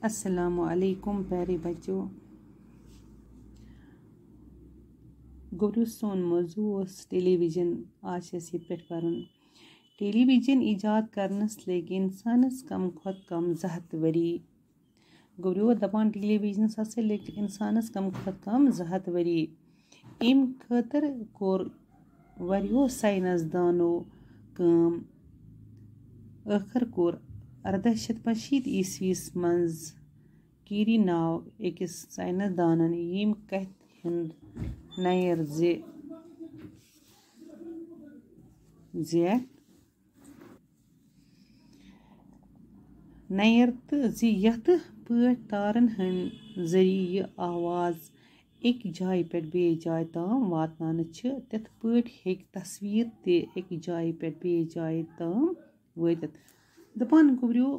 अस्सलामुअलैकुम प्यारे बच्चों। गोब्रो सोन मौजू टेलीविजन। आज ये पे टेलीविजन ईजाद करनस लगे इंसानस कम खुद कम 2 वरी। गोब्रो दपान टेलीविजन हसा लग इंसानस कम खुद कम 2 वरी। अम खतर कोर वरियो साइंसदानो काम। आखिर कोर 1885 ईस्वीस मज कीरी नाव अकिस साइंसदानन यम कथ हुंद नयर नयर तो यथ पे तारन हंद जरिए यह आवाज़ एक जाय पे बे जाय ताम वातनान तथ पे हेक तस्वीर ते एक जाय पे बे जाय ताम वतित। दपान गोब्रियो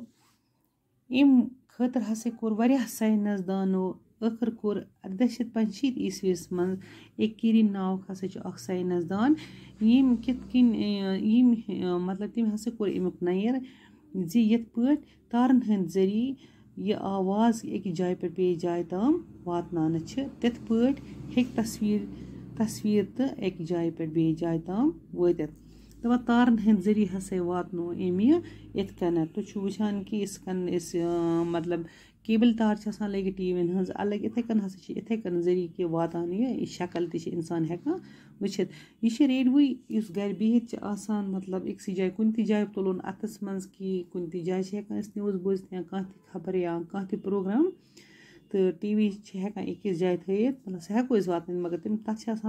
अम खतर हसा कोर वारिया साइंसदानो आखिर कोर 1885 ईस्वीस मज एक कीरी नाव हसा साइंसदान यम कित कन यम मतलब तम हसा कोर अमुक नयर यथ पे तारन हंद जरिए यह आवाज़ एक जाय पे बे जाय ताम वातनान तथ पे हेक तस्वीर तो एक जाय पे बे जाय ताम वतित। दपा तारन हंद जरिए हसा वातनो अम इत कन तुम वुचान कि इस मतलब केबल तार लगे टीवी हज अलग इथे कन हसा इथे कन जरिए कि वातान यह शक्ल ति इंसान हेकान वुचित। यह रेडियो इस गर बिहित आसान मतलब एक जाय कुन जाय तुलन अतस मज कि कुन जाय हेकान न्यूज़ बोजित या कह खबर या कह प्रोग्राम तो टीवी हेकान अकिस जाय थत मतलब सह हेको वातन मगर तम तथ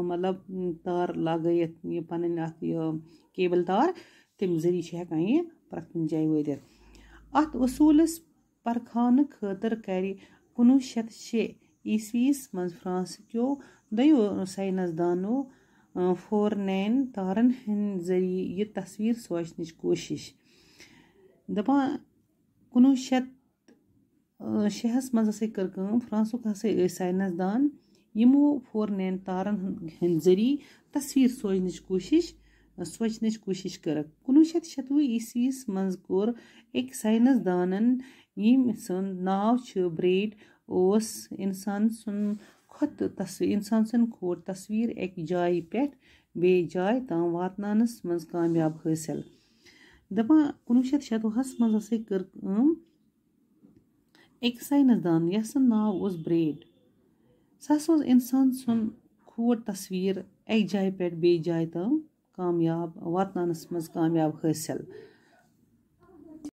मतलब तार लगत यह पन केबल तार तम जरिए हेकान यह प्रथ कुन जाय वतित। अत उसूलस परखान खतर कर 1906 ईस्वीस मज फ्रांस क्यों दो साइंसदानो फोरनैन तारन हंद जरिए यह तस्वीर सोचन कोशिश। दपान 1906 मज कर फ्रांसुक हसा साइंसदान यमो फोरनैन तारन हंद जरिए तस्वीर सोचन कोशिश कर। 1996 ईस्वीस मज कोर एक साइंसदानन यम सुंद नाव ब्रेड ओस इंसान सुन खोट तस्वीर एक जाय पे बे जाय ताम वातनानस मज कामयाब हासिल। दपान 1996 मज हसा कर एक साइंसदान यस नाव उस ब्रेड सह इंसान सुन खोट तस्वीर एक जाय पे बे जाय ताम कामयाब वातनानस मज कामयाब हासिल।